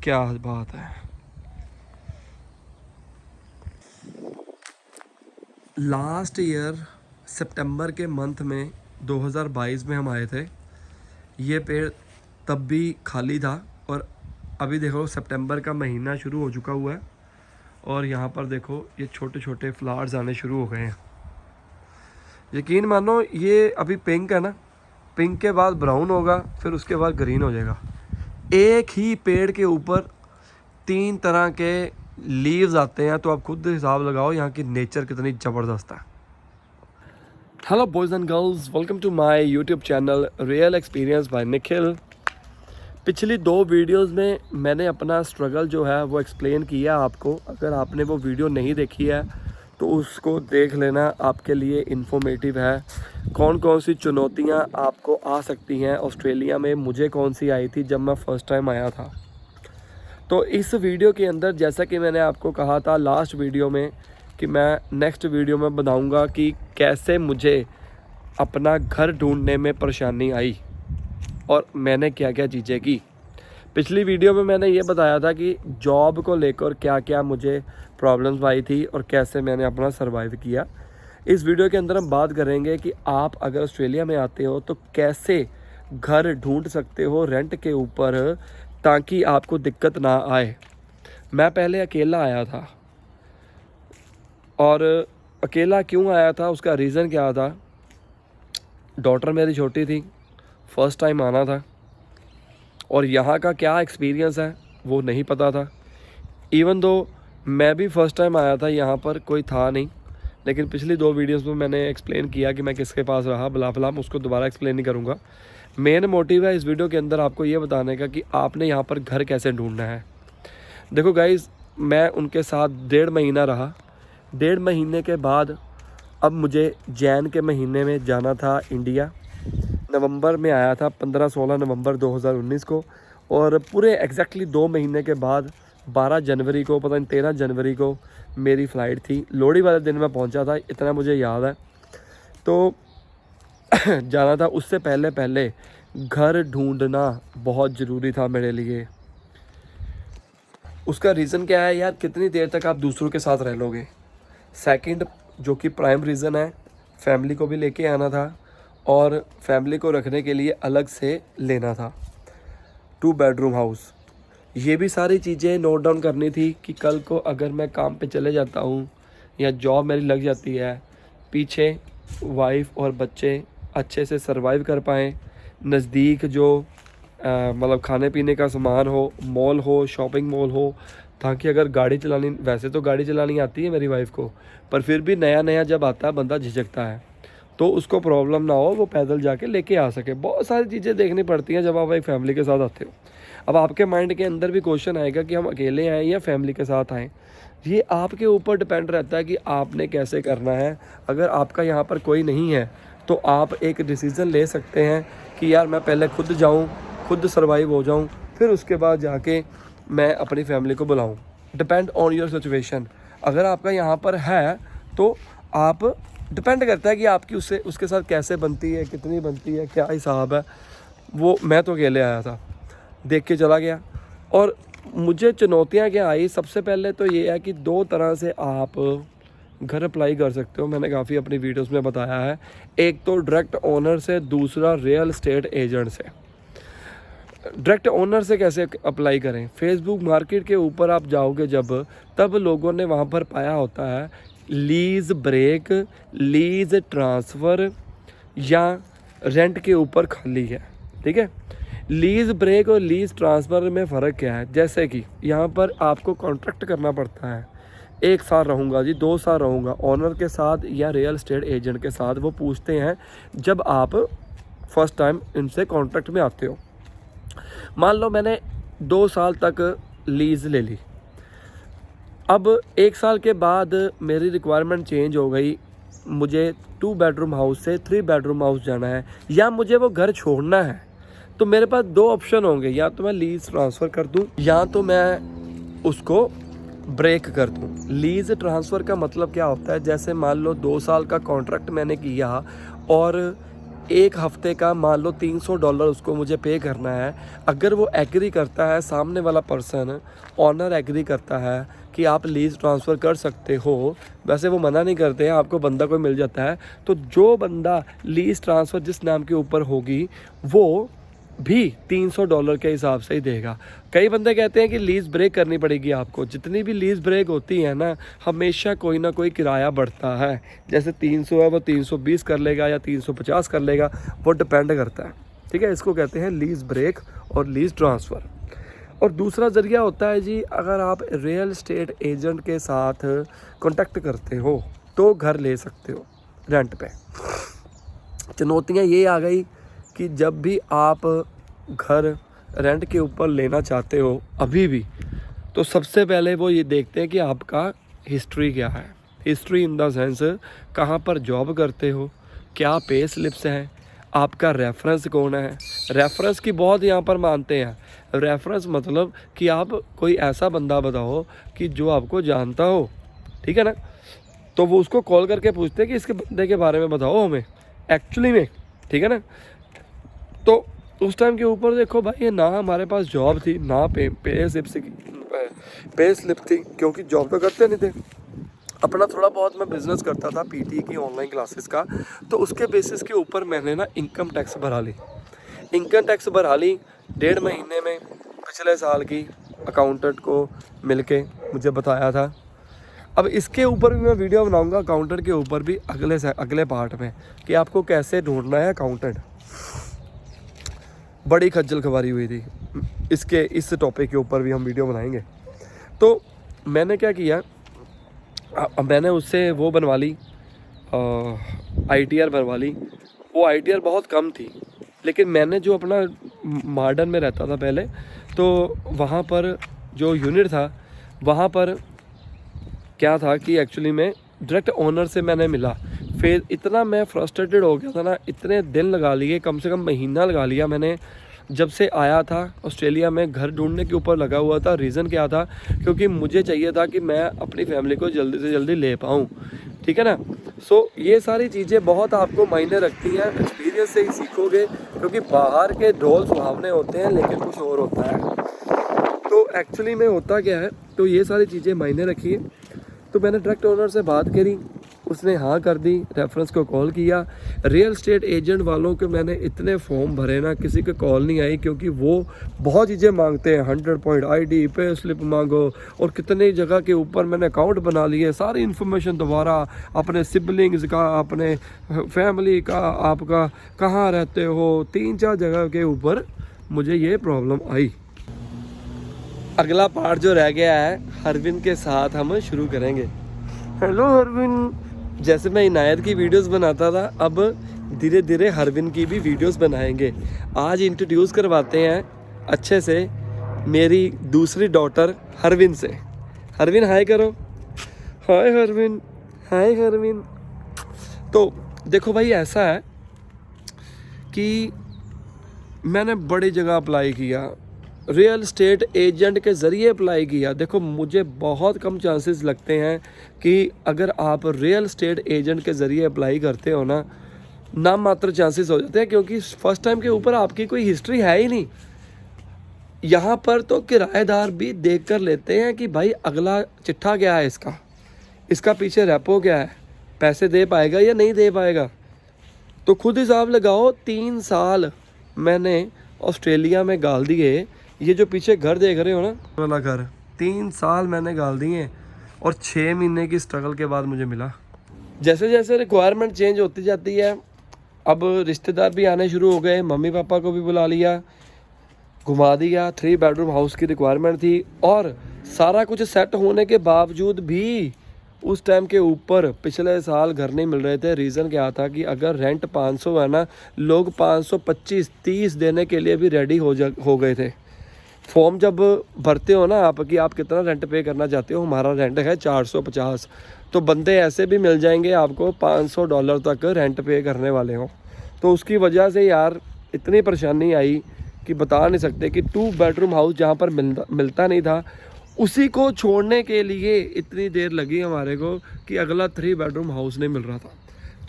क्या बात है। लास्ट ईयर सितंबर के मंथ में 2022 में हम आए थे। ये पेड़ तब भी खाली था और अभी देखो सितंबर का महीना शुरू हो चुका हुआ है और यहाँ पर देखो ये छोटे छोटे फ्लावर्स आने शुरू हो गए हैं। यकीन मानो ये अभी पिंक है ना, पिंक के बाद ब्राउन होगा, फिर उसके बाद ग्रीन हो जाएगा। एक ही पेड़ के ऊपर 3 तरह के लीव्स आते हैं, तो आप खुद हिसाब लगाओ यहाँ की नेचर कितनी ज़बरदस्त है। Hello boys and girls, welcome to my YouTube channel real experience by Nikhil. पिछली 2 वीडियोस में मैंने अपना स्ट्रगल जो है वो एक्सप्लेन किया आपको। अगर आपने वो वीडियो नहीं देखी है तो उसको देख लेना, आपके लिए इन्फॉर्मेटिव है। कौन कौन सी चुनौतियां आपको आ सकती हैं ऑस्ट्रेलिया में, मुझे कौन सी आई थी जब मैं फ़र्स्ट टाइम आया था। तो इस वीडियो के अंदर जैसा कि मैंने आपको कहा था लास्ट वीडियो में कि मैं नेक्स्ट वीडियो में बताऊंगा कि कैसे मुझे अपना घर ढूंढने में परेशानी आई और मैंने क्या क्या चीज़ें की। पिछली वीडियो में मैंने ये बताया था कि जॉब को लेकर क्या क्या मुझे प्रॉब्लम्स आई थी और कैसे मैंने अपना सर्वाइव किया। इस वीडियो के अंदर हम बात करेंगे कि आप अगर ऑस्ट्रेलिया में आते हो तो कैसे घर ढूंढ सकते हो रेंट के ऊपर, ताकि आपको दिक्कत ना आए। मैं पहले अकेला आया था और अकेला क्यों आया था उसका रीज़न क्या था। डॉटर मेरी छोटी थी, फर्स्ट टाइम आना था और यहाँ का क्या एक्सपीरियंस है वो नहीं पता था। इवन दो मैं भी फ़र्स्ट टाइम आया था, यहाँ पर कोई था नहीं, लेकिन पिछली 2 वीडियोस में मैंने एक्सप्लेन किया कि मैं किसके पास रहा, बला बला। मैं उसको दोबारा एक्सप्लेन नहीं करूँगा। मेन मोटिव है इस वीडियो के अंदर आपको ये बताने का कि आपने यहाँ पर घर कैसे ढूंढना है। देखो गाइज़, मैं उनके साथ 1.5 महीना रहा। 1.5 महीने के बाद अब मुझे जैन के महीने में जाना था इंडिया। नवंबर में आया था, 15-16 नवंबर 2019 को, और पूरे एग्जैक्टली 2 महीने के बाद 12 जनवरी को, पता नहीं 13 जनवरी को मेरी फ़्लाइट थी। लोहड़ी वाले दिन मैं पहुंचा था, इतना मुझे याद है। तो जाना था। उससे पहले पहले घर ढूंढना बहुत ज़रूरी था मेरे लिए। उसका रीज़न क्या है यार, कितनी देर तक आप दूसरों के साथ रह लोगे। सेकंड जो कि प्राइम रीज़न है, फैमिली को भी लेके आना था और फैमिली को रखने के लिए अलग से लेना था 2 बेडरूम हाउस। ये भी सारी चीज़ें नोट डाउन करनी थी कि कल को अगर मैं काम पे चले जाता हूँ या जॉब मेरी लग जाती है, पीछे वाइफ और बच्चे अच्छे से सरवाइव कर पाएँ। नज़दीक जो मतलब खाने पीने का सामान हो, मॉल हो, शॉपिंग मॉल हो, ताकि अगर गाड़ी चलानी, वैसे तो गाड़ी चलानी आती है मेरी वाइफ को, पर फिर भी नया नया जब आता है बंदा झिझकता है, तो उसको प्रॉब्लम ना हो, वो पैदल जाके लेके आ सके। बहुत सारी चीज़ें देखनी पड़ती हैं जब आप एक फैमिली के साथ आते हो। अब आपके माइंड के अंदर भी क्वेश्चन आएगा कि हम अकेले आएँ या फैमिली के साथ आएँ। ये आपके ऊपर डिपेंड रहता है कि आपने कैसे करना है। अगर आपका यहाँ पर कोई नहीं है तो आप एक डिसीज़न ले सकते हैं कि यार मैं पहले खुद जाऊँ, खुद सर्वाइव हो जाऊँ, फिर उसके बाद जाके मैं अपनी फैमिली को बुलाऊँ। Depend on your situation. अगर आपका यहाँ पर है तो आप, डिपेंड करता है कि आपकी उसके साथ कैसे बनती है, कितनी बनती है, क्या हिसाब है। वो मैं तो अकेले आया था, देख के चला गया। और मुझे चुनौतियाँ क्या आई, सबसे पहले तो ये है कि 2 तरह से आप घर अप्लाई कर सकते हो। मैंने काफ़ी अपनी वीडियोस में बताया है। एक तो डायरेक्ट ओनर से, दूसरा रियल एस्टेट एजेंट से। डायरेक्ट ओनर से कैसे अप्लाई करें, फेसबुक मार्केट के ऊपर आप जाओगे जब, तब लोगों ने वहाँ पर पाया होता है लीज़ ब्रेक, लीज़ ट्रांसफ़र या रेंट के ऊपर खाली है। ठीक है, लीज़ ब्रेक और लीज़ ट्रांसफ़र में फ़र्क क्या है। जैसे कि यहाँ पर आपको कॉन्ट्रैक्ट करना पड़ता है, 1 साल रहूँगा जी, 2 साल रहूँगा ओनर के साथ या रियल एस्टेट एजेंट के साथ। वो पूछते हैं जब आप फर्स्ट टाइम इनसे कॉन्ट्रैक्ट में आते हो। मान लो मैंने 2 साल तक लीज़ ले ली। अब 1 साल के बाद मेरी रिक्वायरमेंट चेंज हो गई, मुझे 2 बेडरूम हाउस से 3 बेडरूम हाउस जाना है या मुझे वो घर छोड़ना है। तो मेरे पास 2 ऑप्शन होंगे, या तो मैं लीज़ ट्रांसफ़र कर दूं या तो मैं उसको ब्रेक कर दूं। लीज़ ट्रांसफ़र का मतलब क्या होता है, जैसे मान लो 2 साल का कॉन्ट्रैक्ट मैंने किया और एक हफ्ते का मान लो $300 उसको मुझे पे करना है। अगर वो एग्री करता है, सामने वाला पर्सन ऑनर एग्री करता है कि आप लीज़ ट्रांसफ़र कर सकते हो, वैसे वो मना नहीं करते हैं, आपको बंदा कोई मिल जाता है, तो जो बंदा लीज़ ट्रांसफ़र जिस नाम के ऊपर होगी वो भी $300 के हिसाब से ही देगा। कई बंदे कहते हैं कि लीज़ ब्रेक करनी पड़ेगी आपको। जितनी भी लीज़ ब्रेक होती है ना, हमेशा कोई ना कोई किराया बढ़ता है। जैसे 300 है वो 320 कर लेगा या 350 कर लेगा, वो डिपेंड करता है। ठीक है, इसको कहते हैं लीज़ ब्रेक और लीज़ ट्रांसफ़र। और दूसरा ज़रिया होता है जी, अगर आप रियल एस्टेट एजेंट के साथ कॉन्टैक्ट करते हो तो घर ले सकते हो रेंट पे। चुनौतियाँ ये आ गई कि जब भी आप घर रेंट के ऊपर लेना चाहते हो अभी भी, तो सबसे पहले वो ये देखते हैं कि आपका हिस्ट्री क्या है। हिस्ट्री इन द सेंस कहाँ पर जॉब करते हो, क्या पे स्लिप्स हैं, आपका रेफरेंस कौन है। रेफरेंस की बहुत यहाँ पर मानते हैं। रेफरेंस मतलब कि आप कोई ऐसा बंदा बताओ कि जो आपको जानता हो, ठीक है ना। तो वो उसको कॉल करके पूछते हैं कि इसके बंदे के बारे में बताओ हमें एक्चुअली में, ठीक है ना। तो उस टाइम के ऊपर देखो भाई, ये ना हमारे पास जॉब थी, ना पे स्लिप थी, क्योंकि जॉब तो करते नहीं थे। अपना थोड़ा बहुत मैं बिज़नेस करता था पीटी की ऑनलाइन क्लासेस का, तो उसके बेसिस के ऊपर मैंने ना इनकम टैक्स भरा ली। 1.5 महीने में पिछले साल की अकाउंटेंट को मिलके मुझे बताया था। अब इसके ऊपर भी मैं वीडियो बनाऊंगा अकाउंटेंट के ऊपर भी अगले पार्ट में, कि आपको कैसे ढूंढना है अकाउंटेंट। बड़ी खज्जल खवारी हुई थी इस टॉपिक के ऊपर भी हम वीडियो बनाएंगे। तो मैंने क्या किया, मैंने उससे वो बनवा ली, ITR बनवा ली। वो ITR बहुत कम थी, लेकिन मैंने जो अपना मॉडर्न में रहता था पहले, तो वहाँ पर जो यूनिट था वहाँ पर क्या था कि एक्चुअली में डायरेक्ट ओनर से मैंने मिला। फिर इतना मैं फ्रस्ट्रेटेड हो गया था ना, इतने दिन लगा लिए, कम से कम महीना लगा लिया मैंने। जब से आया था ऑस्ट्रेलिया में, घर ढूंढने के ऊपर लगा हुआ था। रीज़न क्या था, क्योंकि मुझे चाहिए था कि मैं अपनी फैमिली को जल्दी से जल्दी ले पाऊँ, ठीक है ना। सो ये सारी चीज़ें बहुत आपको मायने रखती हैं, एक्सपीरियंस से ही सीखोगे, क्योंकि बाहर के ढोल सुहावने होते हैं लेकिन कुछ और होता है। तो एक्चुअली में होता क्या है, तो ये सारी चीज़ें मायने रखिए। तो मैंने डायरेक्ट ओनर से बात करी, उसने हाँ कर दी, रेफरेंस को कॉल किया। रियल एस्टेट एजेंट वालों के मैंने इतने फॉर्म भरे ना, किसी के कॉल नहीं आई, क्योंकि वो बहुत चीज़ें मांगते हैं। 100 पॉइंट ID, पे स्लिप मांगो, और कितने जगह के ऊपर मैंने अकाउंट बना लिए, सारी इन्फॉर्मेशन दोबारा, अपने सिबलिंग्स का, अपने फैमिली का, आपका कहाँ रहते हो, 3-4 जगह के ऊपर मुझे ये प्रॉब्लम आई। अगला पार्ट जो रह गया है, हरविन के साथ हम शुरू करेंगे। हेलो हरविन, जैसे मैं इनायत की वीडियोस बनाता था, अब धीरे धीरे हरविन की भी वीडियोस बनाएंगे। आज इंट्रोड्यूस करवाते हैं अच्छे से मेरी दूसरी डॉटर हरविन से। हरविन हाय करो। हाय हरविन, हाय हरविन। तो देखो भाई, ऐसा है कि मैंने बड़ी जगह अप्लाई किया, रियल एस्टेट एजेंट के ज़रिए अप्लाई किया। देखो, मुझे बहुत कम चांसेस लगते हैं कि अगर आप रियल एस्टेट एजेंट के ज़रिए अप्लाई करते हो ना, नाम मात्र चांसेस हो जाते हैं, क्योंकि फर्स्ट टाइम के ऊपर आपकी कोई हिस्ट्री है ही नहीं। यहाँ पर तो किराएदार भी देख कर लेते हैं कि भाई अगला चिट्ठा क्या है, इसका पीछे रेपो क्या है, पैसे दे पाएगा या नहीं दे पाएगा। तो खुद हिसाब लगाओ, 3 साल मैंने ऑस्ट्रेलिया में गाल दिए। ये जो पीछे घर देख रहे हो ना वाला घर, 3 साल मैंने गाल दिए, और 6 महीने की स्ट्रगल के बाद मुझे मिला। जैसे जैसे रिक्वायरमेंट चेंज होती जाती है, अब रिश्तेदार भी आने शुरू हो गए, मम्मी पापा को भी बुला लिया, घुमा दिया। 3 बेडरूम हाउस की रिक्वायरमेंट थी, और सारा कुछ सेट होने के बावजूद भी उस टाइम के ऊपर पिछले साल घर नहीं मिल रहे थे। रीज़न क्या था कि अगर रेंट 500 है ना, लोग 525-30 देने के लिए भी रेडी हो गए थे। फॉर्म जब भरते हो ना आप कि आप कितना रेंट पे करना चाहते हो, हमारा रेंट है 450, तो बंदे ऐसे भी मिल जाएंगे आपको $500 तक रेंट पे करने वाले हो। तो उसकी वजह से यार इतनी परेशानी आई कि बता नहीं सकते, कि 2 बेडरूम हाउस जहाँ पर मिलता नहीं था, उसी को छोड़ने के लिए इतनी देर लगी हमारे को कि अगला 3 बेडरूम हाउस नहीं मिल रहा था।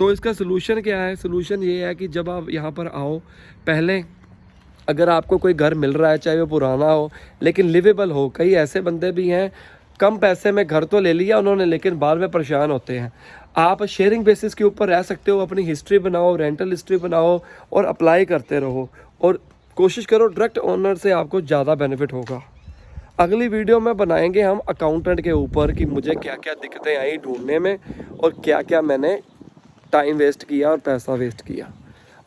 तो इसका सलूशन क्या है? सलूशन ये है कि जब आप यहाँ पर आओ, पहले अगर आपको कोई घर मिल रहा है, चाहे वो पुराना हो लेकिन लिवेबल हो, कई ऐसे बंदे भी हैं कम पैसे में घर तो ले लिया उन्होंने लेकिन बाद में परेशान होते हैं। आप शेयरिंग बेसिस के ऊपर रह सकते हो, अपनी हिस्ट्री बनाओ, रेंटल हिस्ट्री बनाओ और अप्लाई करते रहो, और कोशिश करो डायरेक्ट ओनर से, आपको ज़्यादा बेनिफिट होगा। अगली वीडियो में बनाएंगे हम अकाउंटेंट के ऊपर कि मुझे क्या क्या दिक्कतें आई ढूंढने में और क्या क्या मैंने टाइम वेस्ट किया और पैसा वेस्ट किया।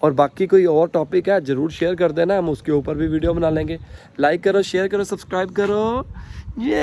और बाकी कोई और टॉपिक है ज़रूर शेयर कर देना, हम उसके ऊपर भी वीडियो बना लेंगे। लाइक करो, शेयर करो, सब्सक्राइब करो। ये